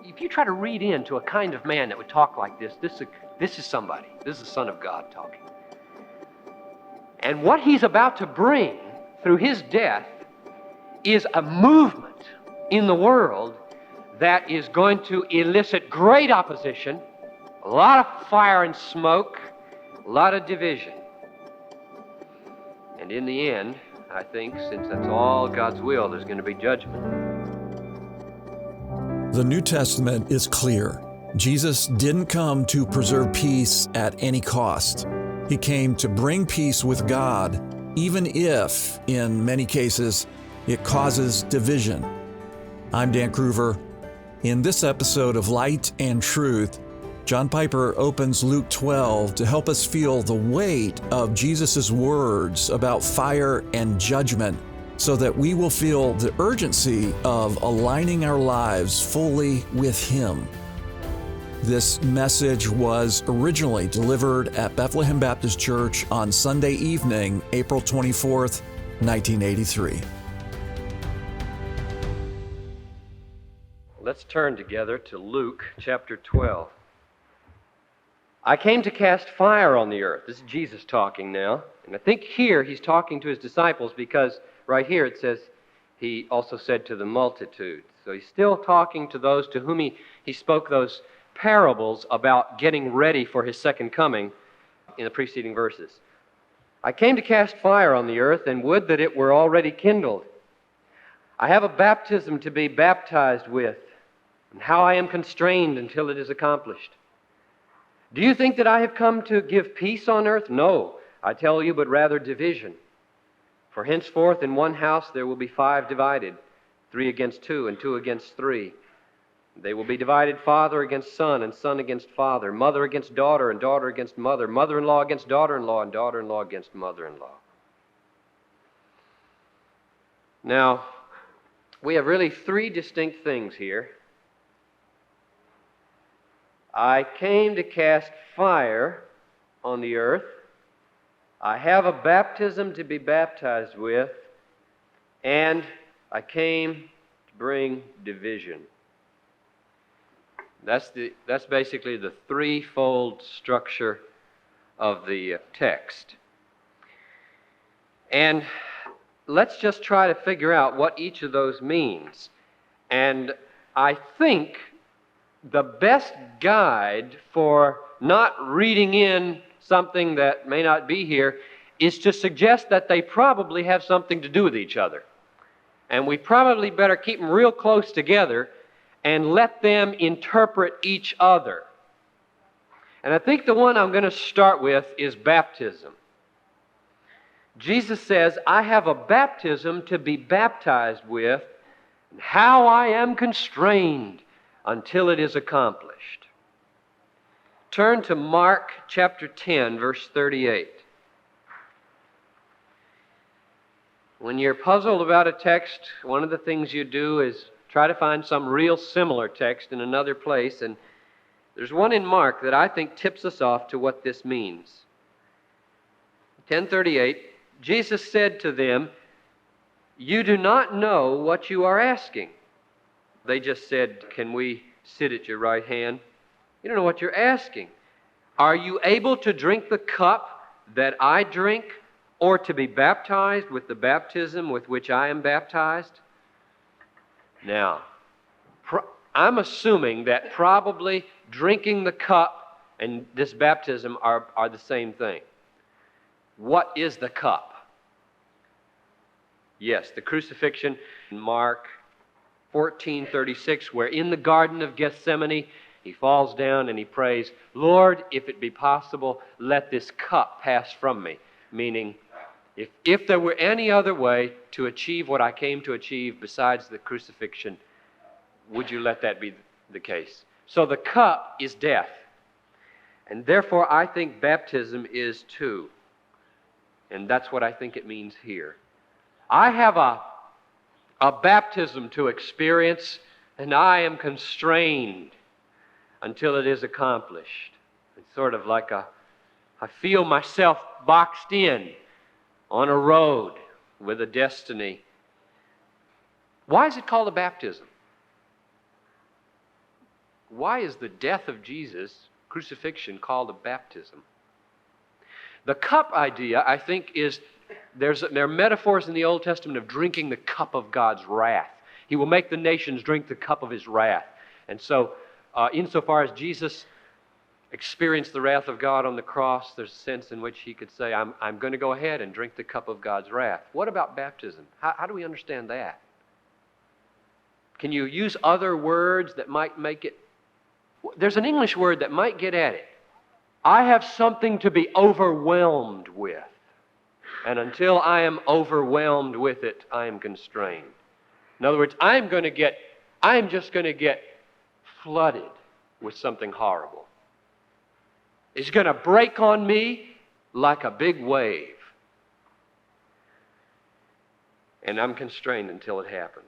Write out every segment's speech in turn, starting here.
if you try to read into a kind of man that would talk like this is somebody. This is the Son of God talking. And what he's about to bring through his death is a movement in the world that is going to elicit great opposition, a lot of fire and smoke, a lot of division. And in the end, I think, since that's all God's will, there's going to be judgment. The New Testament is clear. Jesus didn't come to preserve peace at any cost. He came to bring peace with God, even if, in many cases, it causes division. I'm Dan Kruver. In this episode of Light and Truth, John Piper opens Luke 12 to help us feel the weight of Jesus' words about fire and judgment, so that we will feel the urgency of aligning our lives fully with Him. This message was originally delivered at Bethlehem Baptist Church on Sunday evening, April 24th, 1983. Let's turn together to Luke chapter 12. I came to cast fire on the earth. This is Jesus talking now. And I think here he's talking to his disciples because right here it says he also said to the multitude. So he's still talking to those to whom he spoke those parables about getting ready for his second coming in the preceding verses. I came to cast fire on the earth, and would that it were already kindled. I have a baptism to be baptized with, and how I am constrained until it is accomplished. Do you think that I have come to give peace on earth? No, I tell you, but rather division. For henceforth in one house there will be 5 divided, 3 against 2, and 2 against 3. They will be divided, father against son, and son against father, mother against daughter, and daughter against mother, mother-in-law against daughter-in-law, and daughter-in-law against mother-in-law. Now, we have really 3 distinct things here. I came to cast fire on the earth. I have a baptism to be baptized with, and I came to bring division. That's basically the threefold structure of the text. And let's just try to figure out what each of those means. And I think the best guide for not reading in something that may not be here is to suggest that they probably have something to do with each other. And we probably better keep them real close together and let them interpret each other. And I think the one I'm going to start with is baptism. Jesus says, I have a baptism to be baptized with, and how I am constrained until it is accomplished. Turn to Mark chapter 10, verse 38. When you're puzzled about a text, one of the things you do is try to find some real similar text in another place, and there's one in Mark that I think tips us off to what this means. 10:38, Jesus said to them, "You do not know what you are asking." They just said, "Can we sit at your right hand?" You don't know what you're asking. Are you able to drink the cup that I drink, or to be baptized with the baptism with which I am baptized? Now, I'm assuming that probably drinking the cup and this baptism are the same thing. What is the cup? Yes, the crucifixion in Mark 14:36, where in the Garden of Gethsemane, he falls down and he prays, "Lord, if it be possible, let this cup pass from me." Meaning, if there were any other way to achieve what I came to achieve besides the crucifixion, would you let that be the case? So the cup is death. And therefore, I think baptism is too. And that's what I think it means here. I have a baptism to experience, and I am constrained until it is accomplished. It's sort of like I feel myself boxed in on a road with a destiny. Why is it called a baptism? why is the death of Jesus, crucifixion, called a baptism? The cup idea, I think, is there are metaphors in the Old Testament of drinking the cup of God's wrath. He will make the nations drink the cup of His wrath. And so, insofar as Jesus experienced the wrath of God on the cross, there's a sense in which He could say, I'm going to go ahead and drink the cup of God's wrath. What about baptism? How do we understand that? Can you use other words that might make it... There's an English word that might get at it. I have something to be overwhelmed with. And until I am overwhelmed with it, I am constrained. In other words, I'm just going to get flooded with something horrible. It's going to break on me like a big wave. And I'm constrained until it happens.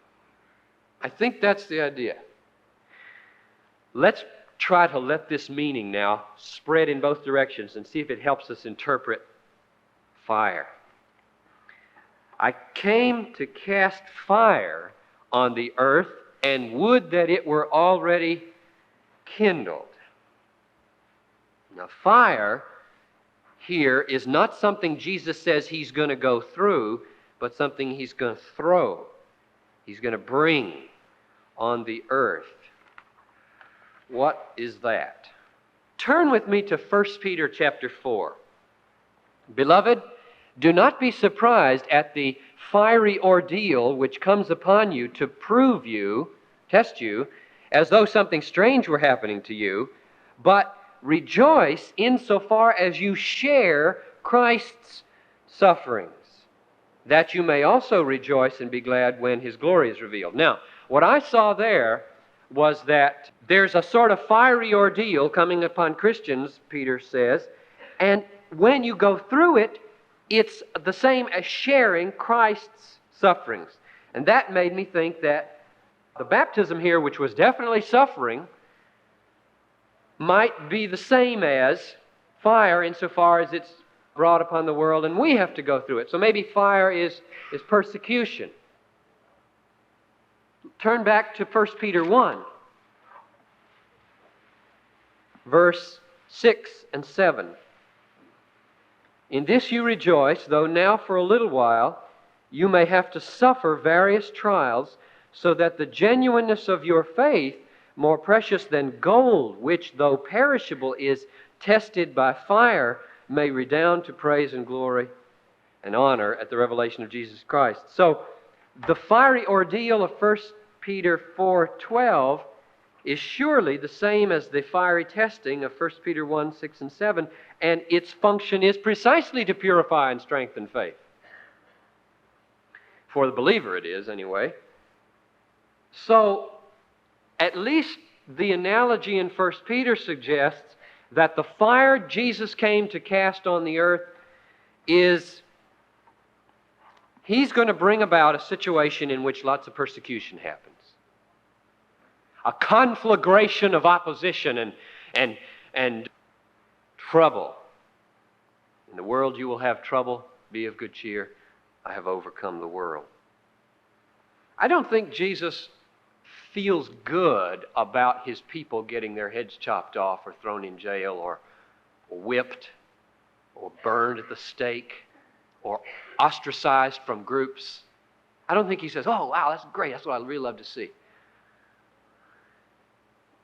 I think that's the idea. Let's try to let this meaning now spread in both directions and see if it helps us interpret fire. I came to cast fire on the earth, and would that it were already kindled. Now, fire here is not something Jesus says He's going to go through, but something He's going to throw. He's going to bring on the earth. What is that? Turn with me to 1 Peter chapter 4. Beloved, do not be surprised at the fiery ordeal which comes upon you to prove you, test you, as though something strange were happening to you, but rejoice insofar as you share Christ's sufferings, that you may also rejoice and be glad when His glory is revealed. Now, what I saw there was that there's a sort of fiery ordeal coming upon Christians, Peter says, and when you go through it, it's the same as sharing Christ's sufferings. And that made me think that the baptism here, which was definitely suffering, might be the same as fire insofar as it's brought upon the world and we have to go through it. So maybe fire is persecution. Turn back to 1 Peter 1, verse 6 and 7. In this you rejoice, though now for a little while you may have to suffer various trials, so that the genuineness of your faith, more precious than gold, which though perishable is tested by fire, may redound to praise and glory and honor at the revelation of Jesus Christ. So the fiery ordeal of 1 Peter 4:12 is surely the same as the fiery testing of 1 Peter 1, 6 and 7, and its function is precisely to purify and strengthen faith. For the believer it is, anyway. So, at least the analogy in 1 Peter suggests that the fire Jesus came to cast on the earth is He's going to bring about a situation in which lots of persecution happens. A conflagration of opposition and trouble. In the world you will have trouble. Be of good cheer. I have overcome the world. I don't think Jesus feels good about His people getting their heads chopped off or thrown in jail or whipped or burned at the stake or ostracized from groups. I don't think He says, oh, wow, that's great. That's what I'd really love to see.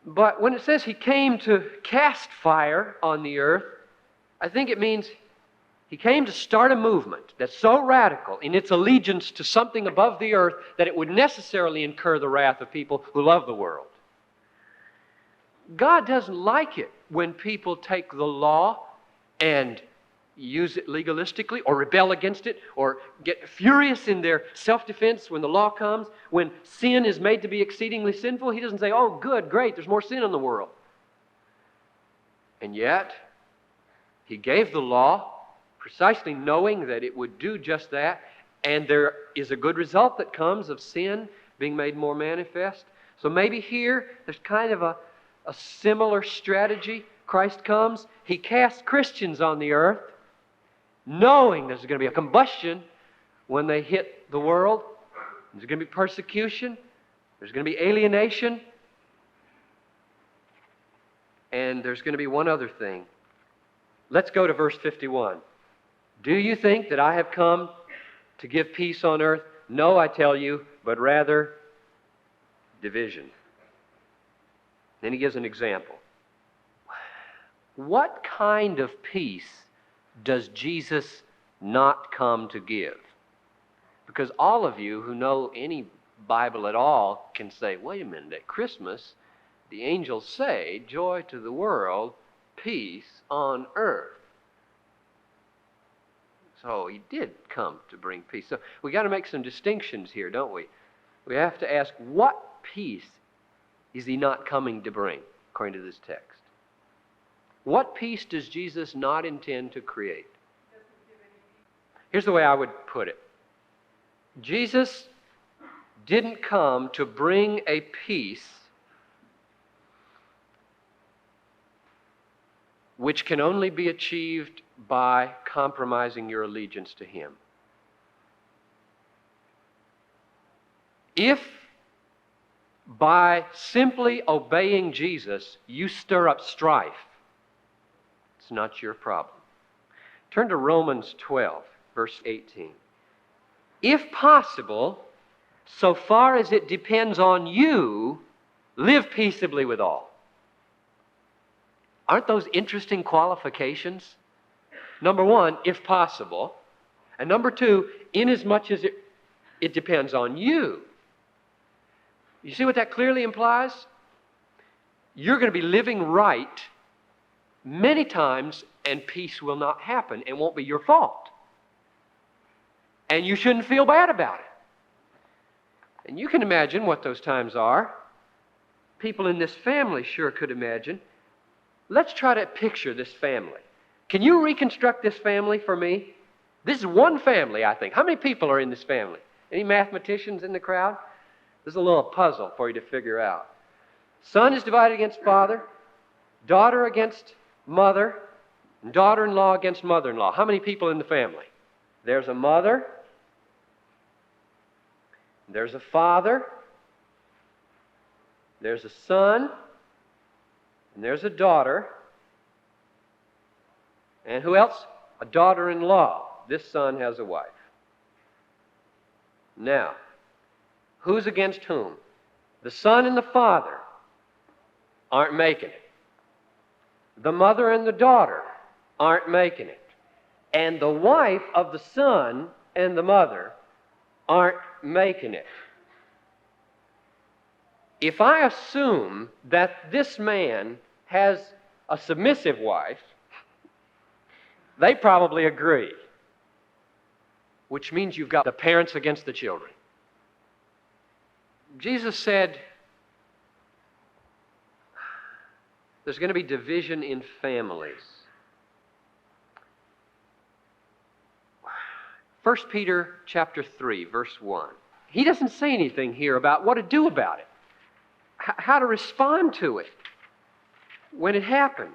But when it says He came to cast fire on the earth, I think it means He came to start a movement that's so radical in its allegiance to something above the earth that it would necessarily incur the wrath of people who love the world. God doesn't like it when people take the law and use it legalistically or rebel against it or get furious in their self-defense when the law comes. When sin is made to be exceedingly sinful, He doesn't say, oh, good, great, there's more sin in the world. And yet, He gave the law precisely knowing that it would do just that, and there is a good result that comes of sin being made more manifest. So maybe here there's kind of a similar strategy. Christ comes, He casts Christians on the earth, knowing there's going to be a combustion when they hit the world. There's going to be persecution. There's going to be alienation. And there's going to be one other thing. Let's go to verse 51. Do you think that I have come to give peace on earth? No, I tell you, but rather division. Then he gives an example. What kind of peace does Jesus not come to give? Because all of you who know any Bible at all can say, wait a minute, at Christmas, the angels say, joy to the world, peace on earth. So he did come to bring peace. So we got to make some distinctions here, don't we? We have to ask, what peace is he not coming to bring, according to this text? What peace does Jesus not intend to create? Here's the way I would put it. Jesus didn't come to bring a peace which can only be achieved by compromising your allegiance to Him. If by simply obeying Jesus you stir up strife, it's not your problem. Turn to Romans 12, verse 18. If possible, so far as it depends on you, live peaceably with all. Aren't those interesting qualifications? Number one, if possible. And number two, inasmuch as it depends on you. You see what that clearly implies? You're going to be living right many times, and peace will not happen. It won't be your fault. And you shouldn't feel bad about it. And you can imagine what those times are. People in this family sure could imagine. Let's try to picture this family. Can you reconstruct this family for me? This is one family, I think. How many people are in this family? Any mathematicians in the crowd? This is a little puzzle for you to figure out. Son is divided against father, daughter against mother, and daughter-in-law against mother-in-law. How many people in the family? There's a mother, there's a father, there's a son, and there's a daughter. And who else? A daughter-in-law. This son has a wife. Now, who's against whom? The son and the father aren't making it. The mother and the daughter aren't making it. And the wife of the son and the mother aren't making it. If I assume that this man has a submissive wife, they probably agree. Which means you've got the parents against the children. Jesus said there's going to be division in families. 1 Peter chapter 3, verse 1. He doesn't say anything here about what to do about it, how to respond to it when it happens.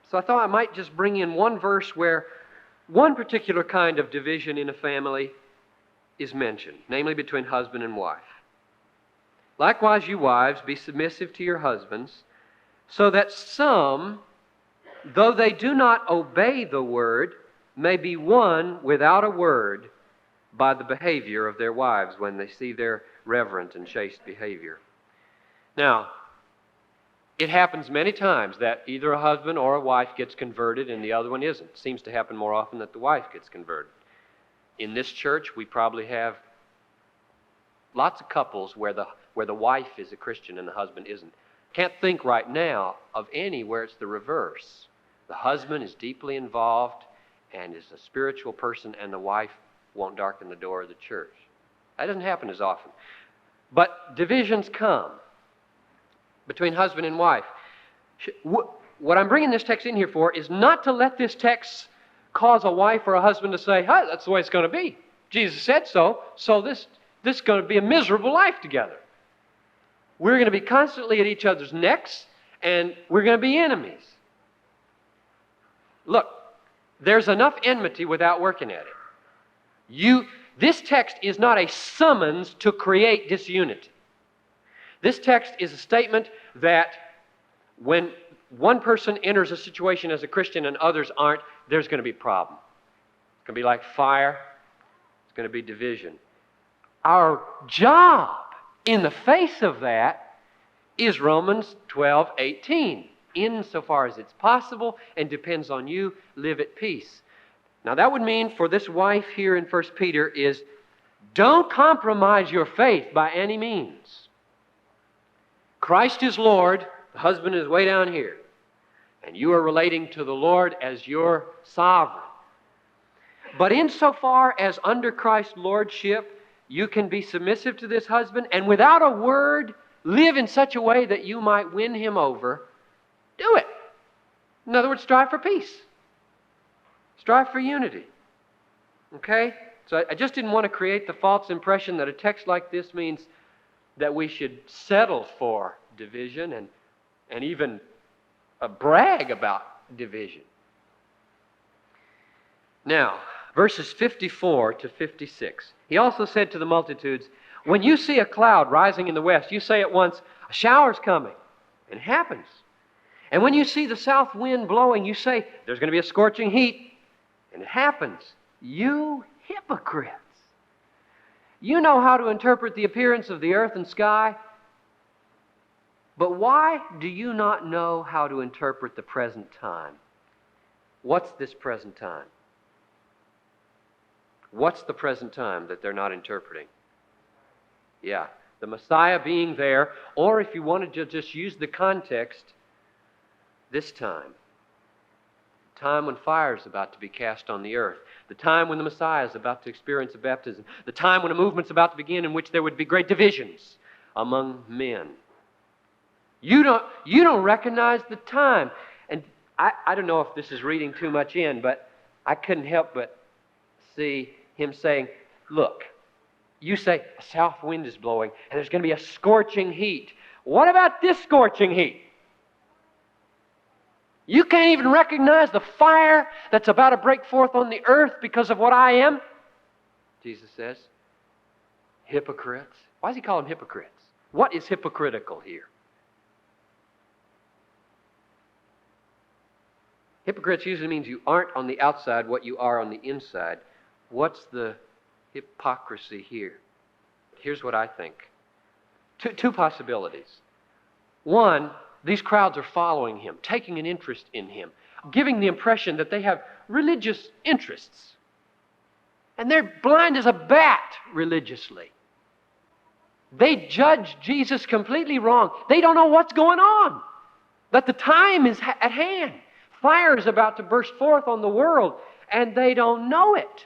So I thought I might just bring in one verse where one particular kind of division in a family is mentioned, namely between husband and wife. Likewise, you wives, be submissive to your husbands, so that some, though they do not obey the word, may be won without a word by the behavior of their wives when they see their reverent and chaste behavior. Now, it happens many times that either a husband or a wife gets converted and the other one isn't. It seems to happen more often that the wife gets converted. In this church, we probably have lots of couples where the wife is a Christian and the husband isn't. Can't think right now of any where it's the reverse. The husband is deeply involved and is a spiritual person, and the wife won't darken the door of the church. That doesn't happen as often. But divisions come between husband and wife. What I'm bringing this text in here for is not to let this text cause a wife or a husband to say, hey, that's the way it's going to be. Jesus said so, so this is going to be a miserable life together. We're going to be constantly at each other's necks, and we're going to be enemies. Look, there's enough enmity without working at it. This text is not a summons to create disunity. This text is a statement that when one person enters a situation as a Christian and others aren't, there's going to be a problem. It's going to be like fire. It's going to be division. Our job in the face of that is Romans 12:18. Insofar as it's possible and depends on you, live at peace. Now that would mean for this wife here in 1 Peter is don't compromise your faith by any means. Christ is Lord. The husband is way down here. And you are relating to the Lord as your sovereign. But insofar as under Christ's lordship, you can be submissive to this husband and without a word, live in such a way that you might win him over, do it. In other words, strive for peace. Strive for unity. Okay? So I just didn't want to create the false impression that a text like this means that we should settle for division and even brag about division. Now, verses 54 to 56. He also said to the multitudes, when you see a cloud rising in the west, you say at once, a shower's coming. And it happens. And when you see the south wind blowing, you say, there's going to be a scorching heat. And it happens. You hypocrites. You know how to interpret the appearance of the earth and sky, but why do you not know how to interpret the present time? What's this present time? What's the present time that they're not interpreting? Yeah, the Messiah being there, or if you wanted to just use the context, this time. The time when fire is about to be cast on the earth. The time when the Messiah is about to experience a baptism. The time when a movement's about to begin in which there would be great divisions among men. You don't recognize the time. And I don't know if this is reading too much in, but I couldn't help but see him saying, look, you say a south wind is blowing and there's going to be a scorching heat. What about this scorching heat? You can't even recognize the fire that's about to break forth on the earth because of what I am? Jesus says. Hypocrites. Why does he call them hypocrites? What is hypocritical here? Hypocrites usually means you aren't on the outside what you are on the inside. What's the hypocrisy here? Here's what I think. Two possibilities. One, these crowds are following him, taking an interest in him, giving the impression that they have religious interests. And they're blind as a bat religiously. They judge Jesus completely wrong. They don't know what's going on. That the time is at hand. Fire is about to burst forth on the world, and they don't know it.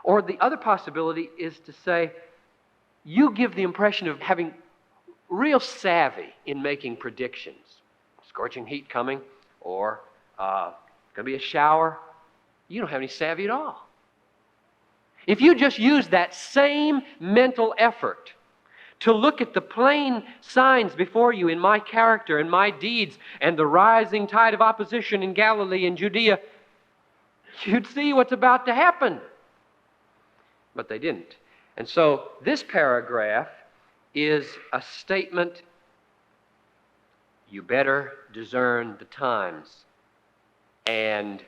Or the other possibility is to say, you give the impression of having real savvy in making predictions. Scorching heat coming, or going to be a shower. You don't have any savvy at all. If you just use that same mental effort to look at the plain signs before you in my character and my deeds and the rising tide of opposition in Galilee and Judea, you'd see what's about to happen. But they didn't. And so this paragraph is a statement, you better discern the times and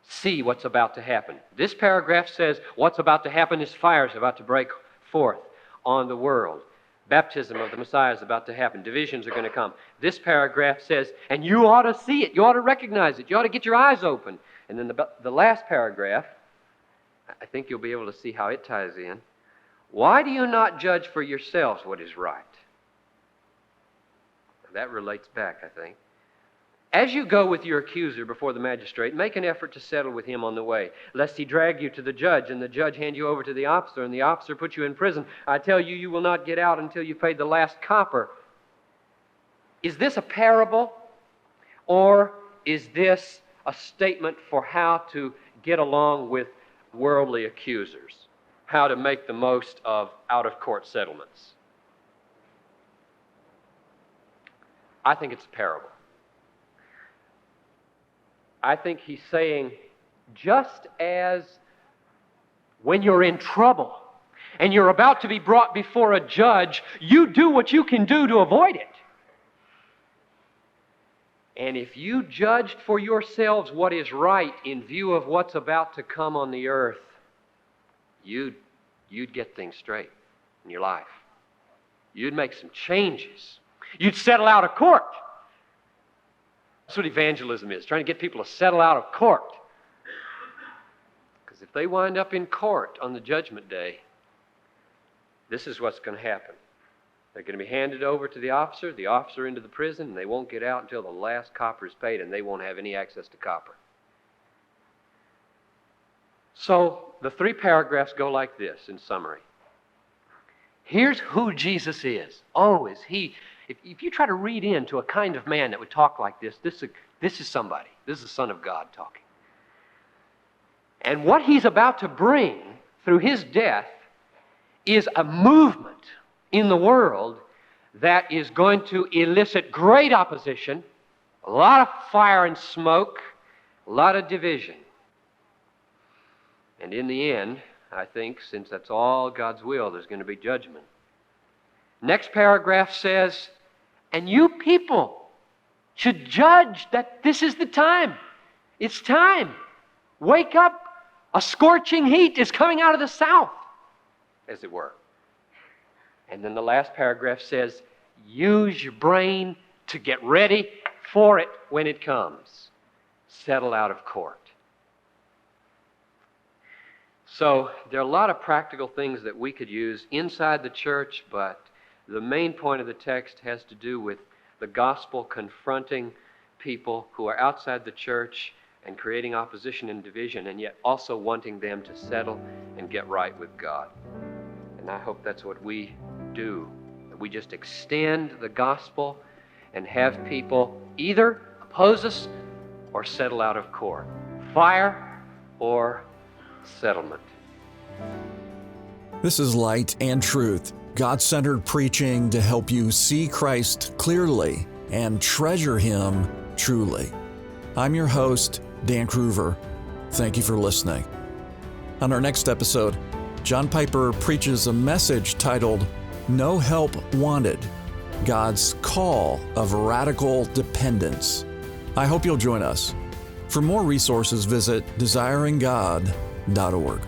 see what's about to happen. This paragraph says what's about to happen is fire is about to break forth on the world. Baptism of the Messiah is about to happen. Divisions are going to come. This paragraph says, and you ought to see it. You ought to recognize it. You ought to get your eyes open. And then the last paragraph, I think you'll be able to see how it ties in. Why do you not judge for yourselves what is right? That relates back, I think. As you go with your accuser before the magistrate, make an effort to settle with him on the way, lest he drag you to the judge, and the judge hand you over to the officer, and the officer put you in prison. I tell you, you will not get out until you paid the last copper. Is this a parable, or is this a statement for how to get along with worldly accusers? How to make the most of out-of-court settlements? I think it's a parable. I think he's saying, just as when you're in trouble and you're about to be brought before a judge, you do what you can do to avoid it. And if you judged for yourselves what is right in view of what's about to come on the earth, you'd get things straight in your life. You'd make some changes. You'd settle out of court. That's what evangelism is, trying to get people to settle out of court. Because if they wind up in court on the judgment day, this is what's going to happen. They're going to be handed over to the officer into the prison, and they won't get out until the last copper is paid, and they won't have any access to copper. So the 3 paragraphs go like this in summary. Here's who Jesus is. Oh, is he? If you try to read into a kind of man that would talk like this is somebody. This is the Son of God talking. And what he's about to bring through his death is a movement in the world that is going to elicit great opposition, a lot of fire and smoke, a lot of division. And in the end, I think, since that's all God's will, there's going to be judgment. Next paragraph says, and you people should judge that this is the time. It's time. Wake up. A scorching heat is coming out of the south, as it were. And then the last paragraph says, use your brain to get ready for it when it comes. Settle out of court. So there are a lot of practical things that we could use inside the church, but the main point of the text has to do with the gospel confronting people who are outside the church and creating opposition and division, and yet also wanting them to settle and get right with God. And I hope that's what we do. We just extend the gospel and have people either oppose us or settle out of court. Fire or settlement. This is Light and Truth, God-centered preaching to help you see Christ clearly and treasure Him truly. I'm your host, Dan Kruver. Thank you for listening. On our next episode, John Piper preaches a message titled, No Help Wanted, God's Call of Radical Dependence. I hope you'll join us. For more resources, visit desiringgod.org.